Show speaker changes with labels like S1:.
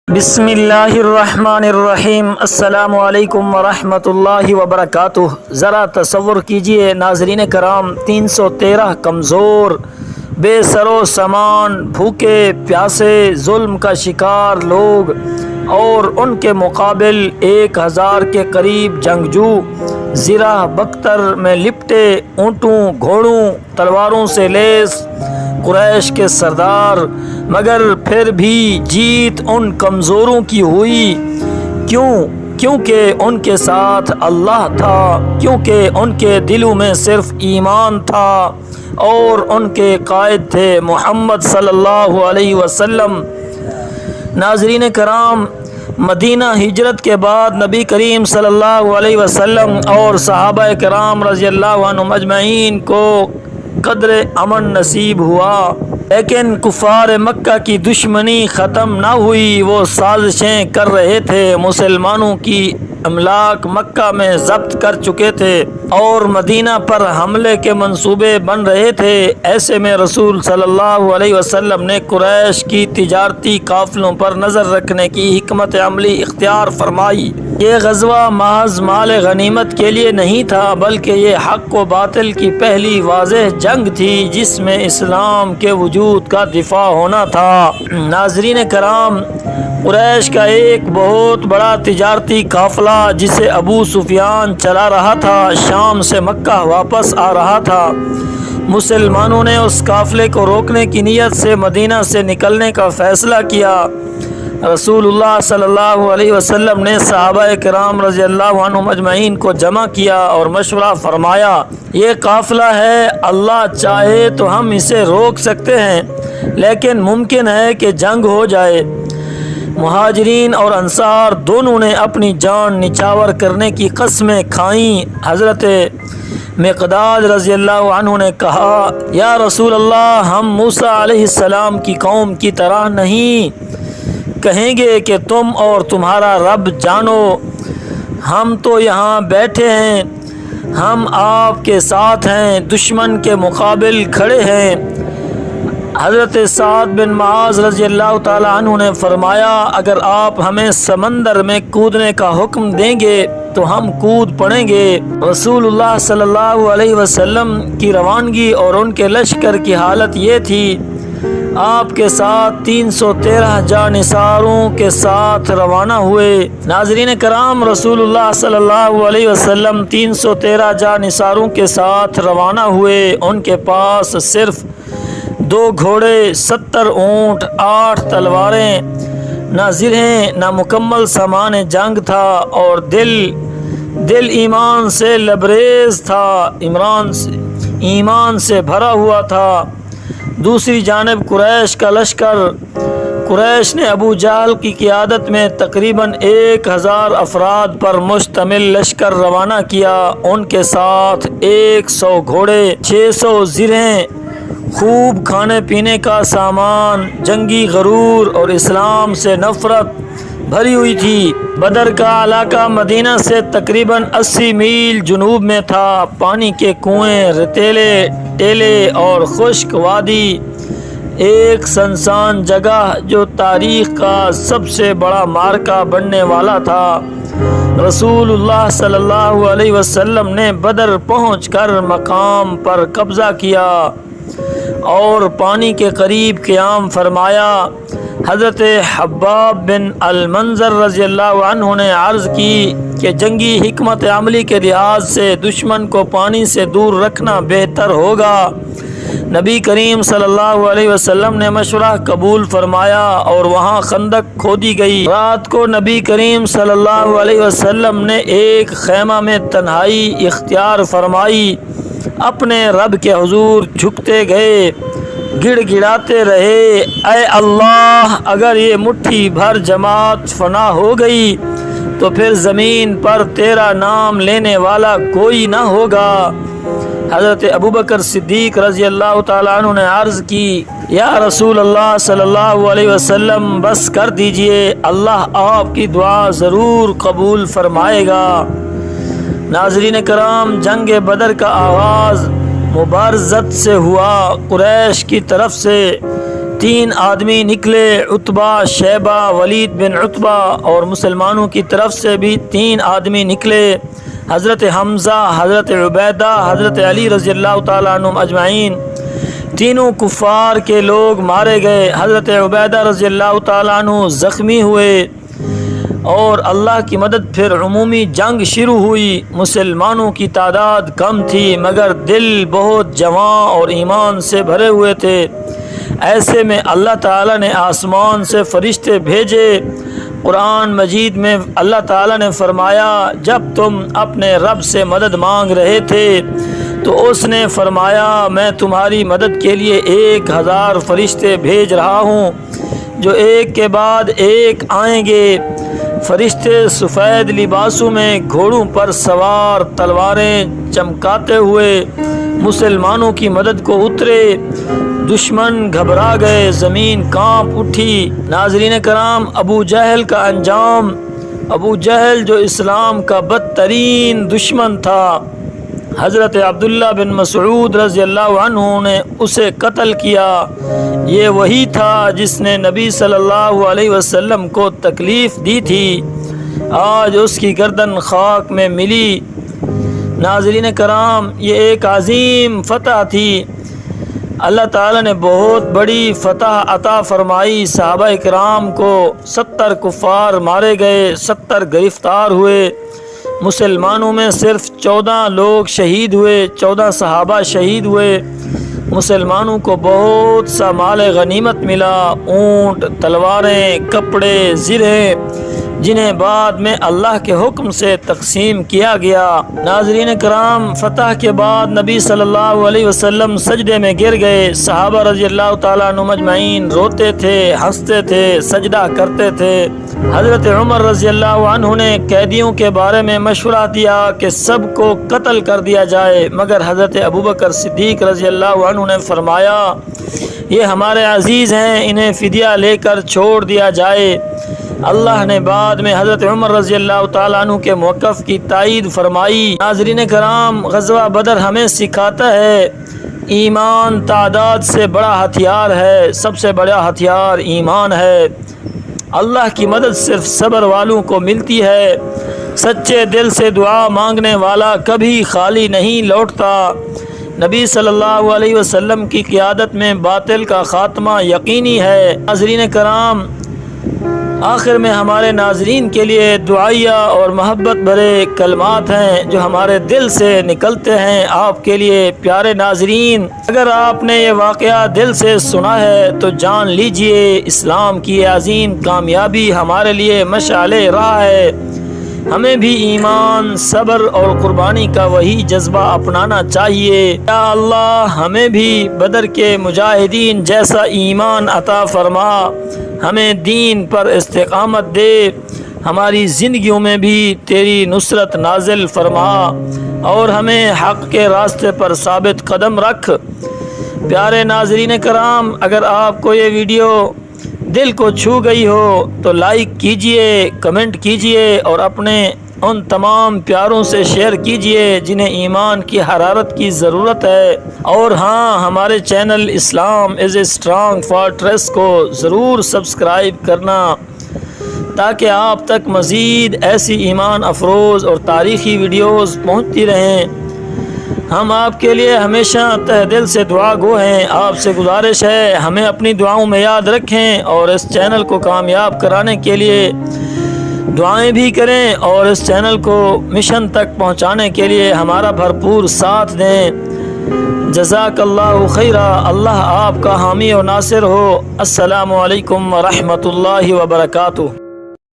S1: بسم اللہ الرحمن الرحیم۔ السلام علیکم ورحمۃ اللہ وبرکاتہ۔ ذرا تصور کیجئے ناظرین کرام، 313 کمزور، بے سر و سامان، بھوکے پیاسے، ظلم کا شکار لوگ، اور ان کے مقابل 1000 کے قریب جنگجو زرہ بختر میں لپٹے، اونٹوں گھوڑوں تلواروں سے لیس قریش کے سردار، مگر پھر بھی جیت ان کمزوروں کی ہوئی۔ کیونکہ ان کے ساتھ اللہ تھا، کیونکہ ان کے دلوں میں صرف ایمان تھا، اور ان کے قائد تھے محمد صلی اللہ علیہ وسلم۔ ناظرین کرام، مدینہ ہجرت کے بعد نبی کریم صلی اللہ علیہ وسلم اور صحابہ کرام رضی اللہ عنہم اجمعین کو قدر امن نصیب ہوا، لیکن کفار مکہ کی دشمنی ختم نہ ہوئی۔ وہ سازشیں کر رہے تھے، مسلمانوں کی املاک مکہ میں ضبط کر چکے تھے اور مدینہ پر حملے کے منصوبے بن رہے تھے۔ ایسے میں رسول صلی اللہ علیہ وسلم نے قریش کی تجارتی قافلوں پر نظر رکھنے کی حکمت عملی اختیار فرمائی۔ یہ غزوہ محض مال غنیمت کے لیے نہیں تھا، بلکہ یہ حق و باطل کی پہلی واضح جنگ تھی جس میں اسلام کے وجود کا دفاع ہونا تھا۔ ناظرین کرام، قریش کا ایک بہت بڑا تجارتی قافلہ جسے ابو سفیان چلا رہا تھا، شام سے مکہ واپس آ رہا تھا۔ مسلمانوں نے اس قافلے کو روکنے کی نیت سے مدینہ سے نکلنے کا فیصلہ کیا۔ رسول اللہ صلی اللہ علیہ وسلم نے صحابہ کرام رضی اللہ عنہم اجمعین کو جمع کیا اور مشورہ فرمایا، یہ قافلہ ہے، اللہ چاہے تو ہم اسے روک سکتے ہیں، لیکن ممکن ہے کہ جنگ ہو جائے۔ مہاجرین اور انصار دونوں نے اپنی جان نچھاور کرنے کی قسمیں کھائیں۔ حضرت مقداد رضی اللہ عنہ نے کہا، یا رسول اللہ، ہم موسیٰ علیہ السلام کی قوم کی طرح نہیں کہیں گے کہ تم اور تمہارا رب جانو، ہم تو یہاں بیٹھے ہیں، ہم آپ کے ساتھ ہیں، دشمن کے مقابل کھڑے ہیں۔ حضرت سعد بن معاذ رضی اللہ تعالی عنہ نے فرمایا، اگر آپ ہمیں سمندر میں کودنے کا حکم دیں گے تو ہم کود پڑیں گے۔ رسول اللہ صلی اللہ علیہ وسلم کی روانگی اور ان کے لشکر کی حالت یہ تھی، آپ کے ساتھ 313 جانثاروں کے ساتھ روانہ ہوئے۔ ناظرین کرام، رسول اللہ صلی اللہ علیہ وسلم 313 جانثاروں کے ساتھ روانہ ہوئے۔ ان کے پاس صرف 2 گھوڑے، 70 اونٹ، 8 تلواریں، نہ زرہیں، نہ مکمل سامان جنگ تھا، اور دل ایمان سے لبریز تھا، ایمان سے بھرا ہوا تھا۔ دوسری جانب قریش کا لشکر، قریش نے ابو جہل کی قیادت میں تقریباً 1000 افراد پر مشتمل لشکر روانہ کیا۔ ان کے ساتھ 100 گھوڑے، 600 زرہیں، خوب کھانے پینے کا سامان، جنگی غرور اور اسلام سے نفرت بھری ہوئی تھی۔ بدر کا علاقہ مدینہ سے تقریباً 80 میل جنوب میں تھا۔ پانی کے کنویں، ریتیلے ٹیلے اور خشک وادی، ایک سنسان جگہ جو تاریخ کا سب سے بڑا مارکہ بننے والا تھا۔ رسول اللہ صلی اللہ علیہ وسلم نے بدر پہنچ کر مقام پر قبضہ کیا اور پانی کے قریب قیام فرمایا۔ حضرت حباب بن المنذر رضی اللہ عنہ نے عرض کی کہ جنگی حکمت عملی کے لحاظ سے دشمن کو پانی سے دور رکھنا بہتر ہوگا۔ نبی کریم صلی اللہ علیہ وسلم نے مشورہ قبول فرمایا اور وہاں خندق کھودی گئی۔ رات کو نبی کریم صلی اللہ علیہ وسلم نے ایک خیمہ میں تنہائی اختیار فرمائی، اپنے رب کے حضور جھکتے گئے، گڑ گڑاتے رہے، اے اللہ، اگر یہ مٹھی بھر جماعت فنا ہو گئی تو پھر زمین پر تیرا نام لینے والا کوئی نہ ہوگا۔ حضرت ابوبکر صدیق رضی اللہ تعالیٰ عنہ نے عرض کی، یا رسول اللہ صلی اللہ علیہ وسلم، بس کر دیجئے، اللہ آپ کی دعا ضرور قبول فرمائے گا۔ ناظرین کرام، جنگ بدر کا آغاز مبارزت سے ہوا۔ قریش کی طرف سے 3 آدمی نکلے، عتبہ، شیبہ، ولید بن عتبہ، اور مسلمانوں کی طرف سے بھی 3 آدمی نکلے، حضرت حمزہ، حضرت عبیدہ، حضرت علی رضی اللہ تعالیٰ عنہم اجمعین۔ تینوں کفار کے لوگ مارے گئے، حضرت عبیدہ رضی اللہ تعالیٰ عنہ زخمی ہوئے، اور اللہ کی مدد پھر عمومی جنگ شروع ہوئی۔ مسلمانوں کی تعداد کم تھی مگر دل بہت جواں اور ایمان سے بھرے ہوئے تھے۔ ایسے میں اللہ تعالیٰ نے آسمان سے فرشتے بھیجے۔ قرآن مجید میں اللہ تعالیٰ نے فرمایا، جب تم اپنے رب سے مدد مانگ رہے تھے تو اس نے فرمایا میں تمہاری مدد کے لیے 1000 فرشتے بھیج رہا ہوں جو ایک کے بعد ایک آئیں گے۔ فرشتے سفید لباسوں میں گھوڑوں پر سوار، تلواریں چمکاتے ہوئے مسلمانوں کی مدد کو اترے۔ دشمن گھبرا گئے، زمین کانپ اٹھی۔ ناظرین کرام، ابو جہل کا انجام، ابو جہل جو اسلام کا بدترین دشمن تھا، حضرت عبداللہ بن مسعود رضی اللہ عنہ نے اسے قتل کیا۔ یہ وہی تھا جس نے نبی صلی اللہ علیہ وسلم کو تکلیف دی تھی، آج اس کی گردن خاک میں ملی۔ ناظرین کرام، یہ ایک عظیم فتح تھی، اللہ تعالیٰ نے بہت بڑی فتح عطا فرمائی۔ صحابہ کرام کو 70 کفار مارے گئے، 70 گرفتار ہوئے۔ مسلمانوں میں صرف 14 لوگ شہید ہوئے، 14 صحابہ شہید ہوئے۔ مسلمانوں کو بہت سا مال غنیمت ملا، اونٹ، تلواریں، کپڑے، زرہیں، جنہیں بعد میں اللہ کے حکم سے تقسیم کیا گیا۔ ناظرین کرام، فتح کے بعد نبی صلی اللہ علیہ وسلم سجدے میں گر گئے۔ صحابہ رضی اللہ تعالیٰ عنہم اجمعین روتے تھے، ہنستے تھے، سجدہ کرتے تھے۔ حضرت عمر رضی اللہ عنہ نے قیدیوں کے بارے میں مشورہ دیا کہ سب کو قتل کر دیا جائے، مگر حضرت ابوبکر صدیق رضی اللہ عنہ نے فرمایا یہ ہمارے عزیز ہیں، انہیں فدیہ لے کر چھوڑ دیا جائے۔ اللہ نے بعد میں حضرت عمر رضی اللہ تعالیٰ عنہ کے موقف کی تائید فرمائی۔ ناظرین کرام، غزوہ بدر ہمیں سکھاتا ہے ایمان تعداد سے بڑا ہتھیار ہے، سب سے بڑا ہتھیار ایمان ہے۔ اللہ کی مدد صرف صبر والوں کو ملتی ہے۔ سچے دل سے دعا مانگنے والا کبھی خالی نہیں لوٹتا۔ نبی صلی اللہ علیہ وسلم کی قیادت میں باطل کا خاتمہ یقینی ہے۔ ناظرین کرام، آخر میں ہمارے ناظرین کے لیے دعائیہ اور محبت بھرے کلمات ہیں جو ہمارے دل سے نکلتے ہیں آپ کے لیے۔ پیارے ناظرین، اگر آپ نے یہ واقعہ دل سے سنا ہے تو جان لیجئے اسلام کی عظیم کامیابی ہمارے لیے مشعل راہ ہے۔ ہمیں بھی ایمان، صبر اور قربانی کا وہی جذبہ اپنانا چاہیے۔ یا اللہ، ہمیں بھی بدر کے مجاہدین جیسا ایمان عطا فرما، ہمیں دین پر استقامت دے، ہماری زندگیوں میں بھی تیری نصرت نازل فرما اور ہمیں حق کے راستے پر ثابت قدم رکھ۔ پیارے ناظرین کرام، اگر آپ کو یہ ویڈیو دل کو چھو گئی ہو تو لائک کیجئے، کمنٹ کیجئے اور اپنے ان تمام پیاروں سے شیئر کیجئے جنہیں ایمان کی حرارت کی ضرورت ہے۔ اور ہاں، ہمارے channel Islam is a strong fortress کو ضرور سبسکرائب کرنا تاکہ آپ تک مزید ایسی ایمان افروز اور تاریخی ویڈیوز پہنچتی رہیں۔ ہم آپ کے لیے ہمیشہ تہ دل سے دعا گو ہیں۔ آپ سے گزارش ہے ہمیں اپنی دعاؤں میں یاد رکھیں اور اس چینل کو کامیاب کرانے کے لیے دعائیں بھی کریں اور اس چینل کو مشن تک پہنچانے کے لیے ہمارا بھرپور ساتھ دیں۔ جزاک اللہ خیرہ، اللہ آپ کا حامی و ناصر ہو۔ السلام علیکم ورحمۃ اللہ وبرکاتہ۔